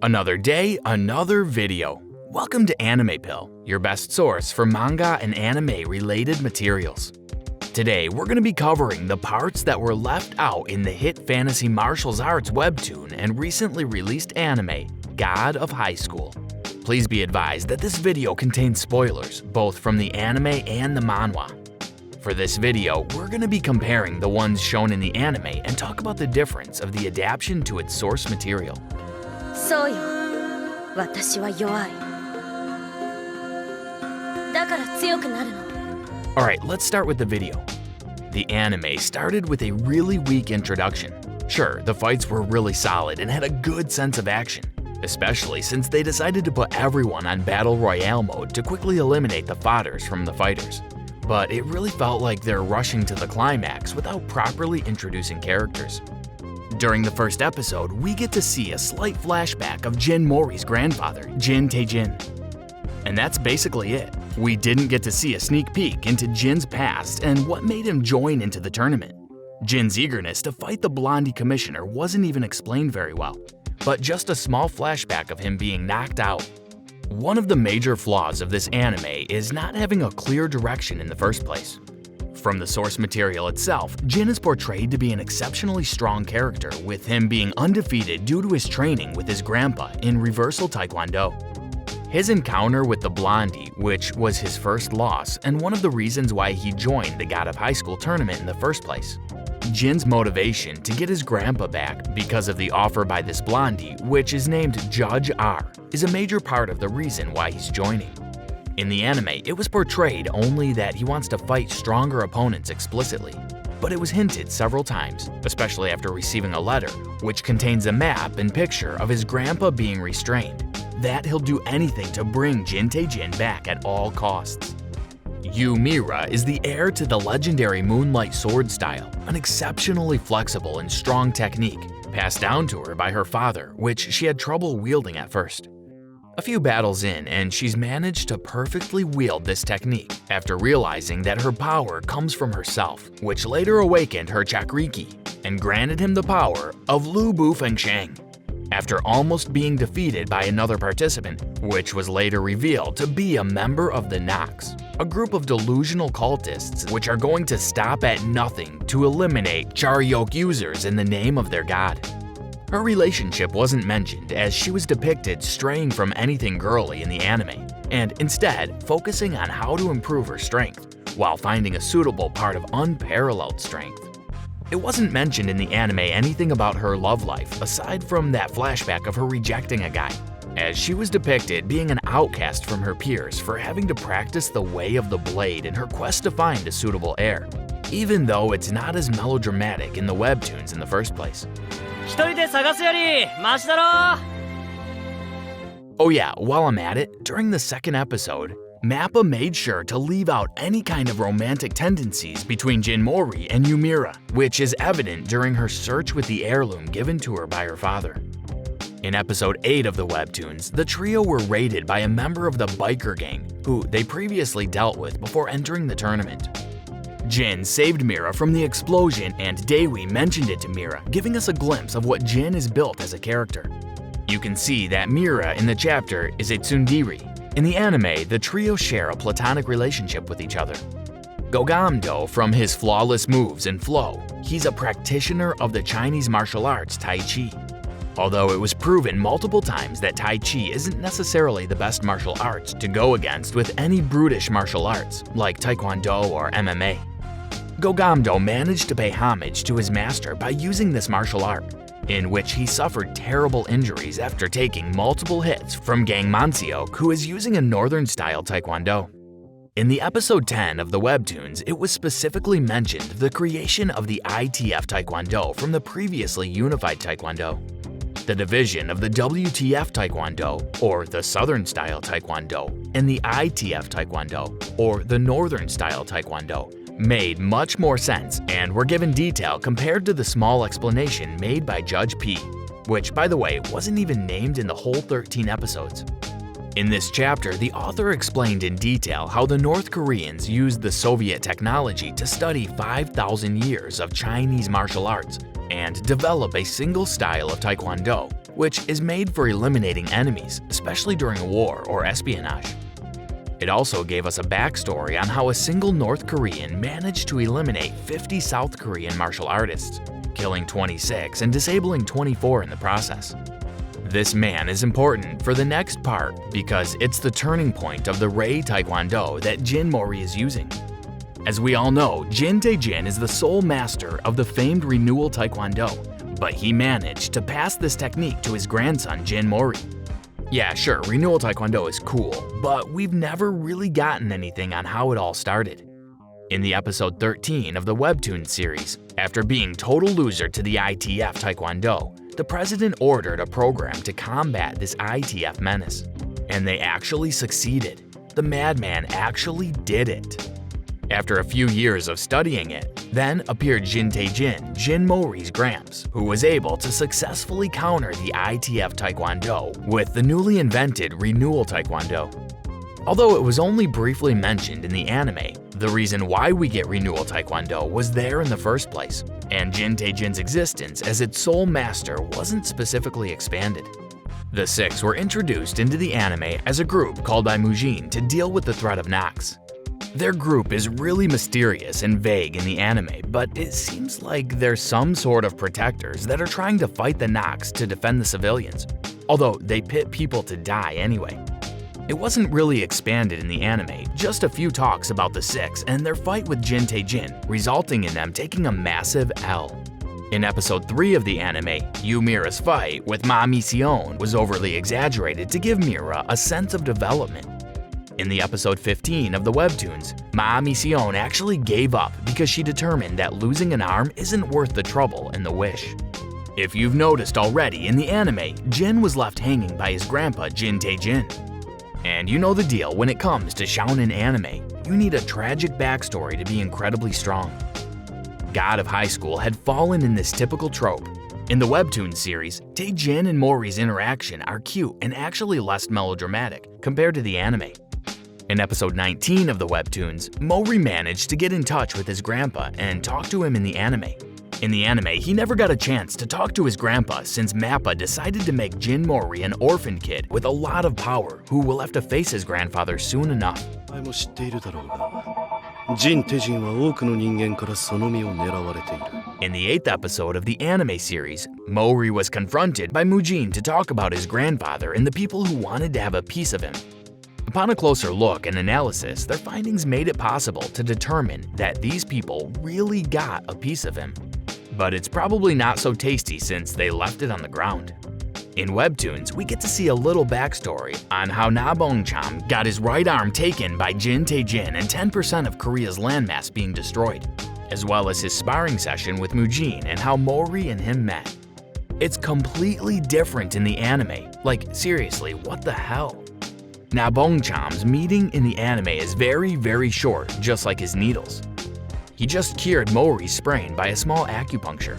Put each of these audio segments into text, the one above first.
Another day, another video. Welcome to Anime Pill, your best source for manga and anime related materials. Today, we're going to be covering the parts that were left out in the hit fantasy martial arts webtoon and recently released anime, God of High School. Please be advised that this video contains spoilers, both from the anime and the manhwa. For this video, we're going to be comparing the ones shown in the anime and talk about the difference of the adaptation to its source material. そうよ。私は弱い。だから強くなるの。Alright, let's start with the video. The anime started with a really weak introduction. Sure, the fights were really solid and had a good sense of action, especially since they decided to put everyone on Battle Royale mode to quickly eliminate the fodders from the fighters. But it really felt like they're rushing to the climax without properly introducing characters. During the first episode, we get to see a slight flashback of Jin Mori's grandfather, Jin Taejin. And that's basically it. We didn't get to see a sneak peek into Jin's past and what made him join into the tournament. Jin's eagerness to fight the Blondie Commissioner wasn't even explained very well, but just a small flashback of him being knocked out. One of the major flaws of this anime is not having a clear direction in the first place. From the source material itself, Jin is portrayed to be an exceptionally strong character, with him being undefeated due to his training with his grandpa in Reversal Taekwondo. His encounter with the Blondie, which was his first loss and one of the reasons why he joined the God of High School tournament in the first place. Jin's motivation to get his grandpa back because of the offer by this Blondie, which is named Judge R, is a major part of the reason why he's joining. In the anime, it was portrayed only that he wants to fight stronger opponents explicitly, but it was hinted several times, especially after receiving a letter, which contains a map and picture of his grandpa being restrained, that he'll do anything to bring Jin Taejin back at all costs. Ymira is the heir to the legendary Moonlight Sword style, an exceptionally flexible and strong technique passed down to her by her father, which she had trouble wielding at first. A few battles in, and she's managed to perfectly wield this technique after realizing that her power comes from herself, which later awakened her Chakriki and granted him the power of Lu Bu Fengshang. After almost being defeated by another participant, which was later revealed to be a member of the Nox, a group of delusional cultists which are going to stop at nothing to eliminate Charyok users in the name of their god. Her relationship wasn't mentioned as she was depicted straying from anything girly in the anime, and instead focusing on how to improve her strength, while finding a suitable part of unparalleled strength. It wasn't mentioned in the anime anything about her love life aside from that flashback of her rejecting a guy, as she was depicted being an outcast from her peers for having to practice the way of the blade in her quest to find a suitable heir, even though it's not as melodramatic in the webtoons in the first place. Oh yeah, while I'm at it, during the second episode, Mappa made sure to leave out any kind of romantic tendencies between Jin Mori and Ymira, which is evident during her search with the heirloom given to her by her father. In episode 8 of the webtoons, the trio were raided by a member of the biker gang, who they previously dealt with before entering the tournament. Jin saved Mira from the explosion, and Dewi mentioned it to Mira, giving us a glimpse of what Jin is built as a character. You can see that Mira in the chapter is a tsundere. In the anime, the trio share a platonic relationship with each other. Gogamdo, from his flawless moves and flow, he's a practitioner of the Chinese martial arts Tai Chi. Although it was proven multiple times that Tai Chi isn't necessarily the best martial arts to go against with any brutish martial arts, like Taekwondo or MMA. Gogamdo managed to pay homage to his master by using this martial art, in which he suffered terrible injuries after taking multiple hits from Gang Manseok, who is using a northern-style Taekwondo. In the episode 10 of the webtoons, it was specifically mentioned the creation of the ITF Taekwondo from the previously unified Taekwondo. The division of the WTF Taekwondo, or the Southern-style Taekwondo, and the ITF Taekwondo, or the Northern-style Taekwondo, made much more sense and were given detail compared to the small explanation made by Judge P, which, by the way, wasn't even named in the whole 13 episodes. In this chapter, the author explained in detail how the North Koreans used the Soviet technology to study 5,000 years of Chinese martial arts and develop a single style of Taekwondo, which is made for eliminating enemies, especially during war or espionage. It also gave us a backstory on how a single North Korean managed to eliminate 50 South Korean martial artists, killing 26 and disabling 24 in the process. This man is important for the next part because it's the turning point of the Rei Taekwondo that Jin Mori is using. As we all know, Jin Tae-jin is the sole master of the famed Renewal Taekwondo, but he managed to pass this technique to his grandson Jin Mori. Yeah, sure, Renewal Taekwondo is cool, but we've never really gotten anything on how it all started. In the episode 13 of the Webtoon series, after being total loser to the ITF Taekwondo, the president ordered a program to combat this ITF menace. And they actually succeeded. The madman actually did it. After a few years of studying it, then appeared Jin Tae-jin, Jin Mori's gramps, who was able to successfully counter the ITF Taekwondo with the newly invented Renewal Taekwondo. Although it was only briefly mentioned in the anime, the reason why we get Renewal Taekwondo was there in the first place, and Jin Tae-jin's existence as its sole master wasn't specifically expanded. The six were introduced into the anime as a group called by Mujin to deal with the threat of Nox. Their group is really mysterious and vague in the anime, but it seems like they're some sort of protectors that are trying to fight the Nox to defend the civilians, although they pit people to die anyway. It wasn't really expanded in the anime, just a few talks about the six and their fight with Jin Tae-jin, resulting in them taking a massive L. In episode 3 of the anime, Yu Mira's fight with Ma Mi-seon was overly exaggerated to give Mira a sense of development. In the episode 15 of the webtoons, Ma Mi-seon actually gave up because she determined that losing an arm isn't worth the trouble and the wish. If you've noticed already in the anime, Jin was left hanging by his grandpa Jin Tae-jin. And you know the deal when it comes to shounen anime, you need a tragic backstory to be incredibly strong. God of High School had fallen in this typical trope. In the webtoon series, Tae-jin and Mori's interaction are cute and actually less melodramatic compared to the anime. In episode 19 of the webtoons, Mori managed to get in touch with his grandpa and talk to him in the anime. In the anime, he never got a chance to talk to his grandpa since Mappa decided to make Jin Mori an orphan kid with a lot of power who will have to face his grandfather soon enough. In the 8th episode of the anime series, Mori was confronted by Mujin to talk about his grandfather and the people who wanted to have a piece of him. Upon a closer look and analysis, their findings made it possible to determine that these people really got a piece of him. But it's probably not so tasty since they left it on the ground. In webtoons, we get to see a little backstory on how Na Bong-cham got his right arm taken by Jin Tae-jin and 10% of Korea's landmass being destroyed, as well as his sparring session with Mujin and how Mori and him met. It's completely different in the anime. Like, seriously, what the hell? Na Bong-cham's meeting in the anime is very short, just like his needles. He just cured Mori's sprain by a small acupuncture.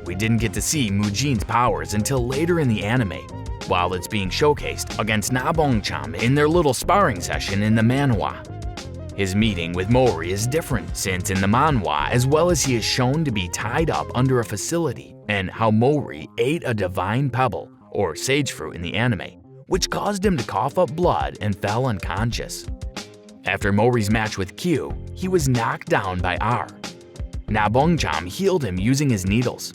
We didn't get to see Mujin's powers until later in the anime, while it's being showcased against Na Bong-cham in their little sparring session in the manhwa. His meeting with Mori is different since in the manhwa, as well as he is shown to be tied up under a facility, and how Mori ate a divine pebble, or sage fruit in the anime, which caused him to cough up blood and fell unconscious. After Mori's match with Q, he was knocked down by R. Na Bong-cham healed him using his needles.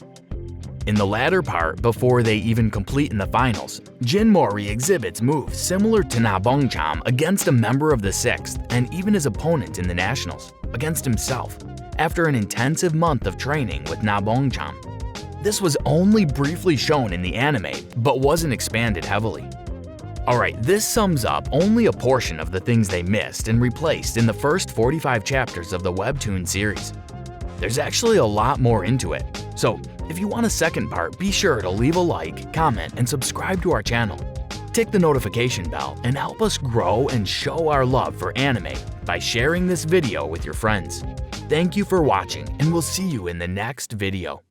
In the latter part, before they even complete in the finals, Jin Mori exhibits moves similar to Na Bong-cham against a member of the 6th and even his opponent in the Nationals, against himself, after an intensive month of training with Na Bong-cham. This was only briefly shown in the anime, but wasn't expanded heavily. Alright, this sums up only a portion of the things they missed and replaced in the first 45 chapters of the webtoon series. There's actually a lot more into it, so if you want a second part, be sure to leave a like, comment, and subscribe to our channel. Tick the notification bell and help us grow and show our love for anime by sharing this video with your friends. Thank you for watching, and we'll see you in the next video.